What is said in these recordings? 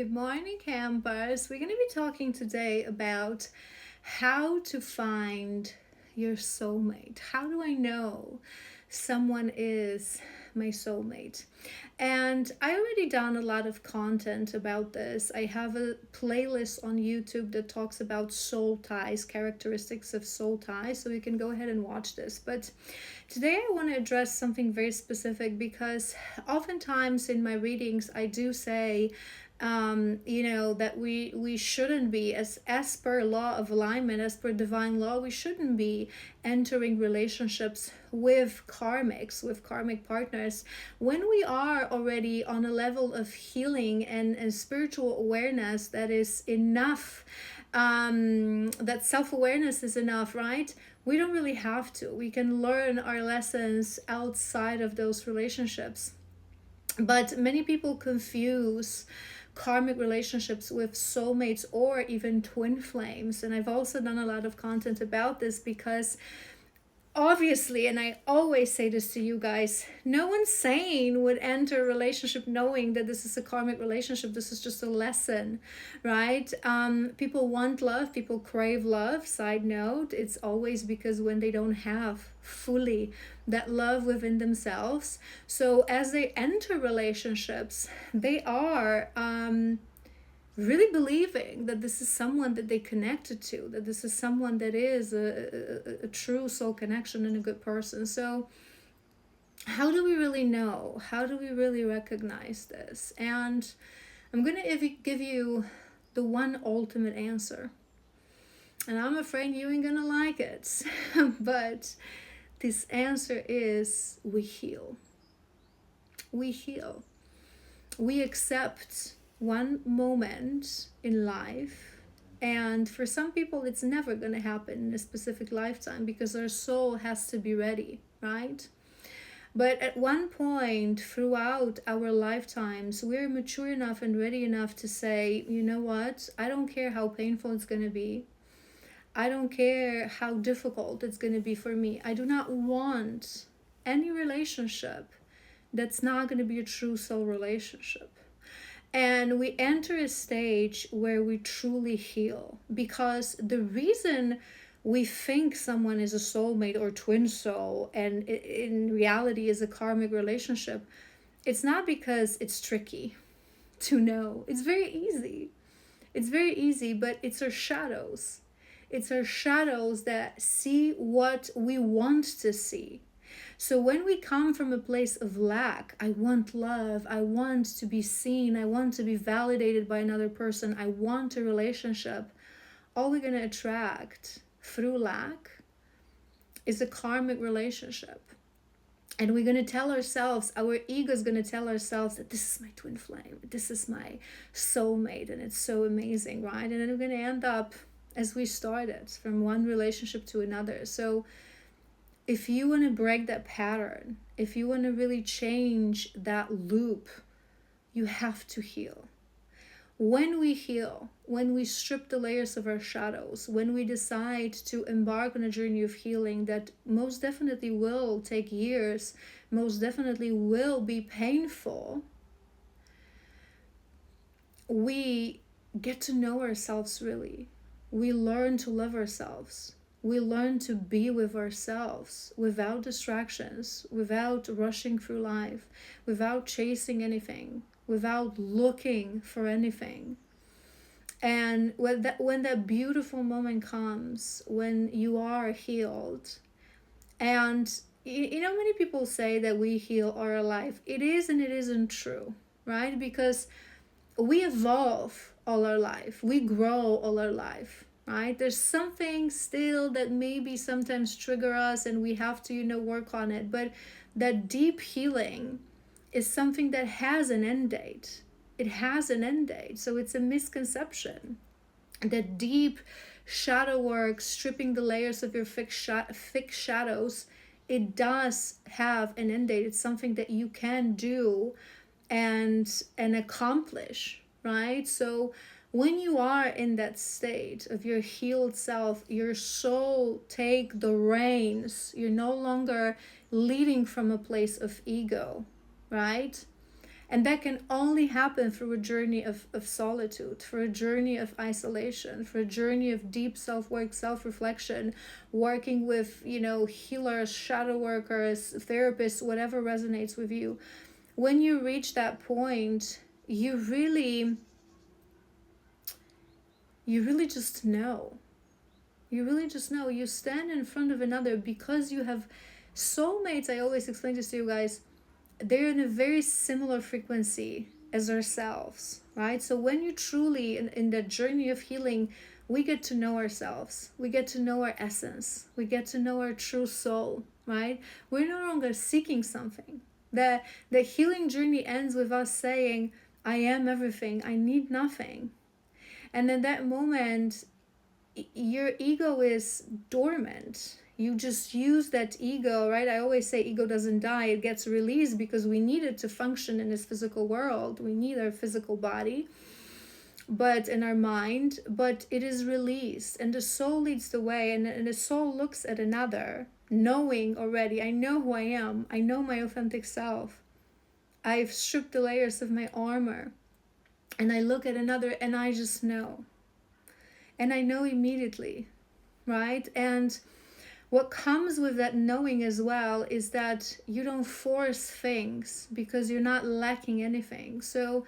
Good morning, campers. We're going to be talking today about how to find your soulmate. How do I know someone is my soulmate? And I already done a lot of content about this. I have a playlist on YouTube that talks about soul ties, characteristics of soul ties, so you can go ahead and watch this. But today I want to address something very specific because oftentimes in my readings I do say that we shouldn't be, as per law of alignment, as per divine law, we shouldn't be entering relationships with karmic partners when we are already on a level of healing and spiritual awareness that is enough, that self-awareness is enough, right? We don't really have to. We can learn our lessons outside of those relationships. But many people confuse karmic relationships with soulmates or even twin flames. And I've also done a lot of content about this because obviously, and I always say this to you guys, no one sane would enter a relationship knowing that this is a karmic relationship. This is just a lesson, right? People want love, people crave love. Side note, it's always because when they don't have fully that love within themselves. So as they enter relationships, they are really believing that this is someone that they connected to, that this is someone that is a true soul connection and a good person. So how do we really know? How do we really recognize this? And I'm going to give you the one ultimate answer. And I'm afraid you ain't going to like it. But this answer is we heal. We heal. We accept one moment in life, and for some people it's never going to happen in a specific lifetime because our soul has to be ready, right? But at one point throughout our lifetimes, we're mature enough and ready enough to say, you know what, I don't care how painful it's going to be. I don't care how difficult it's going to be for me. I do not want any relationship that's not going to be a true soul relationship. And we enter a stage where we truly heal, because the reason we think someone is a soulmate or twin soul and in reality is a karmic relationship, it's not because it's tricky to know. It's very easy. It's very easy, but it's our shadows. It's our shadows that see what we want to see. So when we come from a place of lack, I want love, I want to be seen, I want to be validated by another person, I want a relationship, all we're going to attract through lack is a karmic relationship. And we're going to tell ourselves, our ego is going to tell ourselves that this is my twin flame, this is my soulmate, and it's so amazing, right? And then we're going to end up as we started, from one relationship to another. So if you want to break that pattern, if you want to really change that loop, you have to heal. When we heal, when we strip the layers of our shadows, when we decide to embark on a journey of healing that most definitely will take years, most definitely will be painful, we get to know ourselves really. We learn to love ourselves. We learn to be with ourselves without distractions, without rushing through life, without chasing anything, without looking for anything. And when that beautiful moment comes, when you are healed, and many people say that we heal all our life. It is and it isn't true, right? Because we evolve all our life, we grow all our life, right? There's something still that maybe sometimes trigger us and we have to work on it, but that deep healing is something that has an end date. It has an end date. So it's a misconception that deep shadow work, stripping the layers of your thick shadows, it does have an end date. It's something that you can do and accomplish, right? So when you are in that state of your healed self, your soul take the reins. You're no longer leading from a place of ego, right? And that can only happen through a journey of solitude, for a journey of isolation, for a journey of deep self-work, self-reflection, working with, healers, shadow workers, therapists, whatever resonates with you. When you reach that point, you really just know. You really just know. You stand in front of another because you have soulmates. I always explain this to you guys. They're in a very similar frequency as ourselves, right? So when you truly, in that journey of healing, we get to know ourselves. We get to know our essence. We get to know our true soul, right? We're no longer seeking something. The healing journey ends with us saying, I am everything. I need nothing. And in that moment, your ego is dormant. You just use that ego, right? I always say ego doesn't die, it gets released because we need it to function in this physical world. We need our physical body, but in our mind, but it is released, and the soul leads the way, and the soul looks at another, knowing already, I know who I am, I know my authentic self. I've stripped the layers of my armor, and I look at another and I just know. And I know immediately, right? And what comes with that knowing as well is that you don't force things because you're not lacking anything. So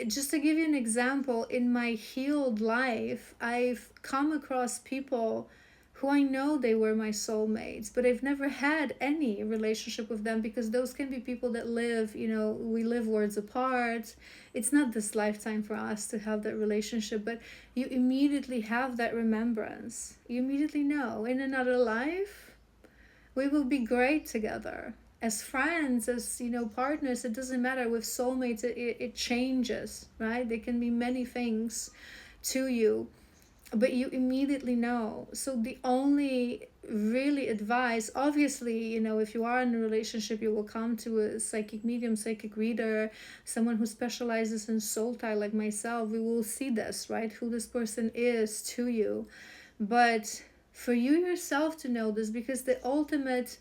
just to give you an example, in my healed life, I've come across people who I know they were my soulmates, but I've never had any relationship with them because those can be people that live, we live worlds apart. It's not this lifetime for us to have that relationship, but you immediately have that remembrance. You immediately know in another life, we will be great together. As friends, as partners, it doesn't matter. With soulmates, it changes, right? There can be many things to you, but you immediately know. So the only really advice, obviously, if you are in a relationship, you will come to a psychic medium, psychic reader, someone who specializes in soul tie like myself. We will see this, right? Who this person is to you. But for you yourself to know this, because the ultimate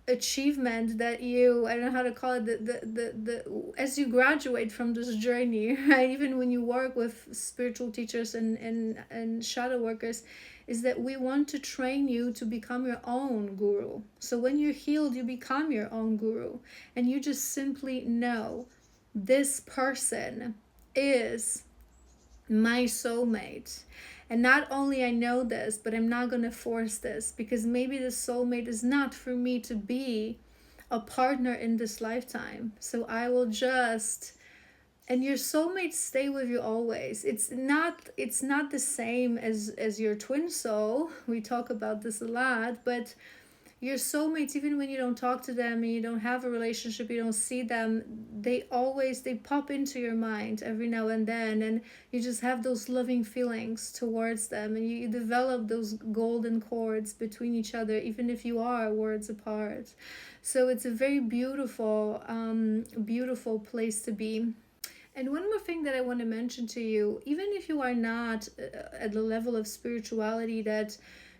achievement that you, I don't know how to call it, the as you graduate from this journey, right, even when you work with spiritual teachers and shadow workers, is that we want to train you to become your own guru. So when you're healed, you become your own guru, and you just simply know this person is my soulmate. And not only I know this, but I'm not going to force this, because maybe the soulmate is not for me to be a partner in this lifetime. So I will just, and your soulmates stay with you always. It's not the same as your twin soul. We talk about this a lot, but your soulmates, even when you don't talk to them and you don't have a relationship, you don't see them, they pop into your mind every now and then, and you just have those loving feelings towards them, and you develop those golden cords between each other, even if you are worlds apart. So it's a very beautiful beautiful place to be. And one more thing that I want to mention to you, even if you are not at the level of spirituality that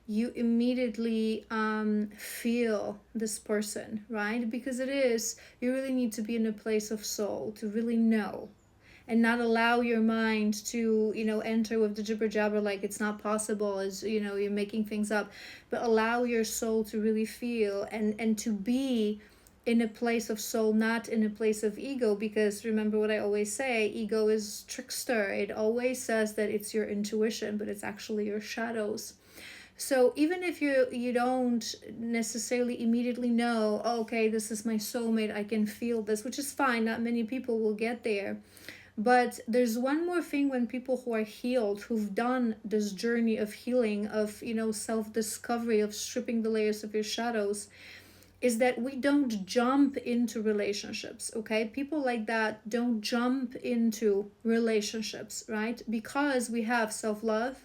you immediately feel this person, right? Because you really need to be in a place of soul to really know, and not allow your mind to, enter with the jibber jabber like it's not possible, as, you're making things up, but allow your soul to really feel, and to be in a place of soul, not in a place of ego. Because remember what I always say, ego is trickster. It always says that it's your intuition, but it's actually your shadows. So even if you don't necessarily immediately know, oh, okay, this is my soulmate, I can feel this, which is fine. Not many people will get there. But there's one more thing when people who are healed, who've done this journey of healing, of, self-discovery, of stripping the layers of your shadows, is that we don't jump into relationships, okay? People like that don't jump into relationships, right? Because we have self-love,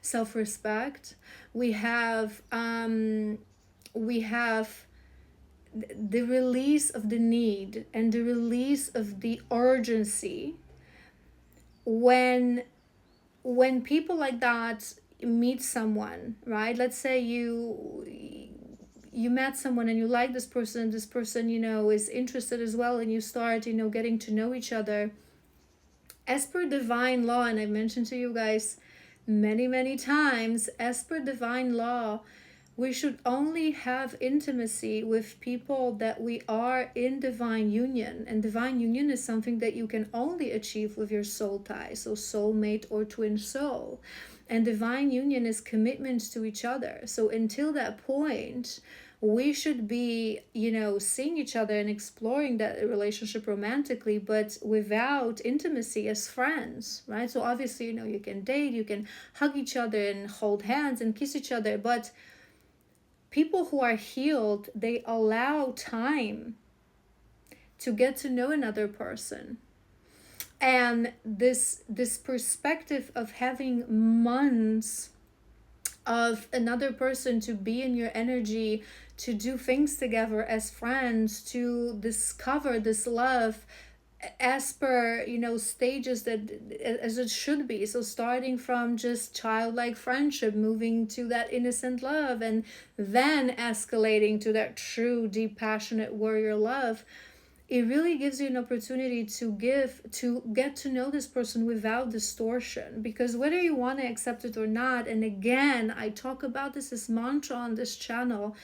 self-respect, we have the release of the need and the release of the urgency. When people like that meet someone, right? Let's say you met someone and you like this person, is interested as well, and you start, getting to know each other. As per divine law, and I've mentioned to you guys many, many times, as per divine law, we should only have intimacy with people that we are in divine union. And divine union is something that you can only achieve with your soul tie, so soulmate or twin soul. And divine union is commitment to each other. So until that point, we should be, seeing each other and exploring that relationship romantically, but without intimacy as friends, right? So obviously, you can date, you can hug each other and hold hands and kiss each other, but people who are healed, they allow time to get to know another person. And this perspective of having months of another person to be in your energy, to do things together as friends, to discover this love as per, stages that as it should be. So starting from just childlike friendship, moving to that innocent love, and then escalating to that true, deep, passionate warrior love. It really gives you an opportunity to get to know this person without distortion, because whether you want to accept it or not, and again, I talk about this as mantra on this channel,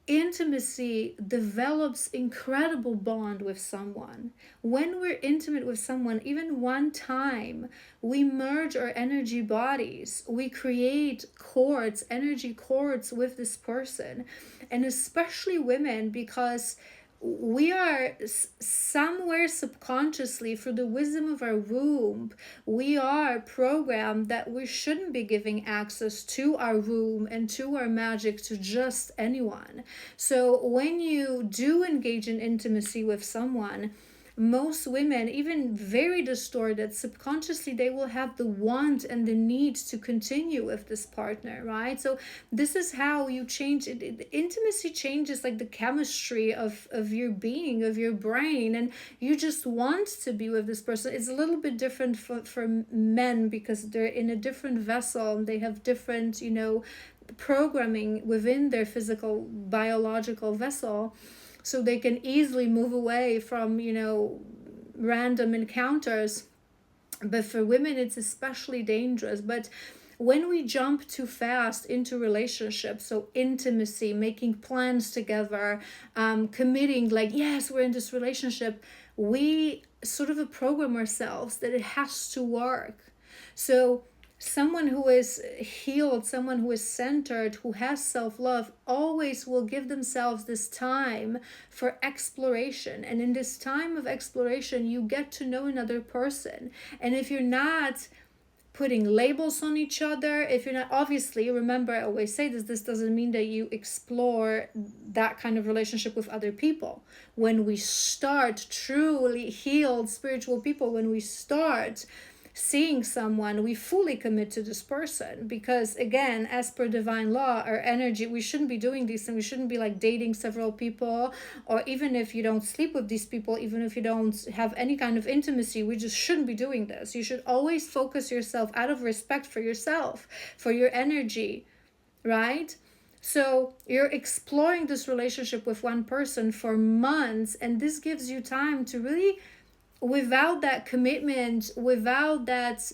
intimacy develops incredible bond with someone. When we're intimate with someone, even one time, we merge our energy bodies. We create cords, energy cords with this person. And especially women, because we are somewhere subconsciously, through the wisdom of our womb, we are programmed that we shouldn't be giving access to our womb and to our magic to just anyone. So when you do engage in intimacy with someone, most women, even very distorted, subconsciously they will have the want and the need to continue with this partner, right? So this is how you change it. Intimacy changes like the chemistry of your being, of your brain, and you just want to be with this person. It's a little bit different for men, because they're in a different vessel and they have different, programming within their physical biological vessel, so they can easily move away from, random encounters. But for women, it's especially dangerous. But when we jump too fast into relationships, so intimacy, making plans together, committing, like, yes, we're in this relationship, we sort of program ourselves that it has to work. So someone who is healed, someone who is centered, who has self-love, always will give themselves this time for exploration. And in this time of exploration, you get to know another person. And if you're not putting labels on each other, if you're not, obviously, remember, I always say this doesn't mean that you explore that kind of relationship with other people. When we start truly healed spiritual people, when we start seeing someone, we fully commit to this person, because again, as per divine law, our energy, we shouldn't be doing these, and we shouldn't be like dating several people, or even if you don't sleep with these people, even if you don't have any kind of intimacy, we just shouldn't be doing this. You should always focus yourself out of respect for yourself, for your energy, right? So you're exploring this relationship with one person for months, and this gives you time to really, without that commitment, without that,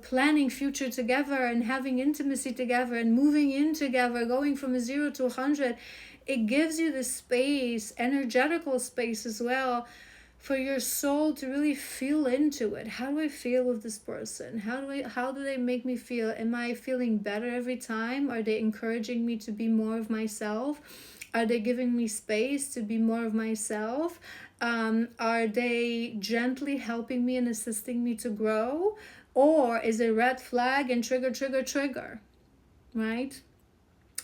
planning future together and having intimacy together and moving in together, going from 0 to 100, it gives you the space, energetical space as well, for your soul to really feel into it. How do I feel with this person? How do they make me feel? Am I feeling better every time? Are they encouraging me to be more of myself? Are they giving me space to be more of myself? Are they gently helping me and assisting me to grow? Or is it red flag and trigger, right?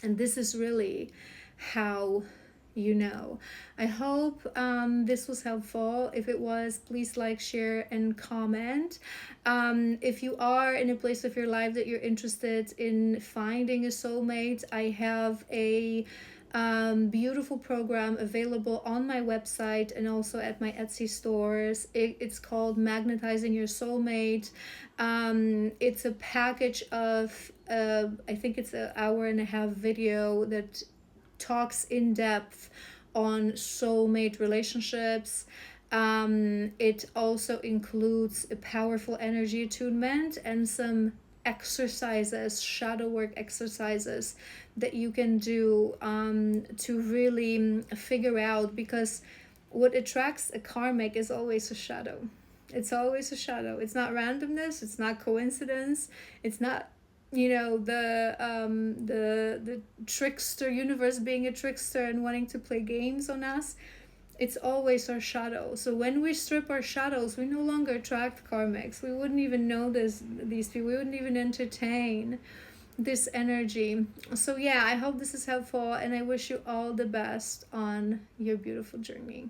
And this is really how you know. I hope this was helpful. If it was, please like, share, and comment. If you are in a place of your life that you're interested in finding a soulmate, I have a beautiful program available on my website and also at my Etsy stores. It's called Magnetizing Your Soulmate. It's a package of I think it's an hour and a half video that talks in depth on soulmate relationships. It also includes a powerful energy attunement and some exercises, shadow work exercises that you can do to really figure out, because what attracts a karmic is always a shadow. It's always a shadow. It's not randomness, it's not coincidence, it's not, you know, the trickster universe being a trickster and wanting to play games on us. It's always our shadow. So when we strip our shadows, we no longer attract karmics. We wouldn't even know these people. We wouldn't even entertain this energy. So yeah, I hope this is helpful, and I wish you all the best on your beautiful journey.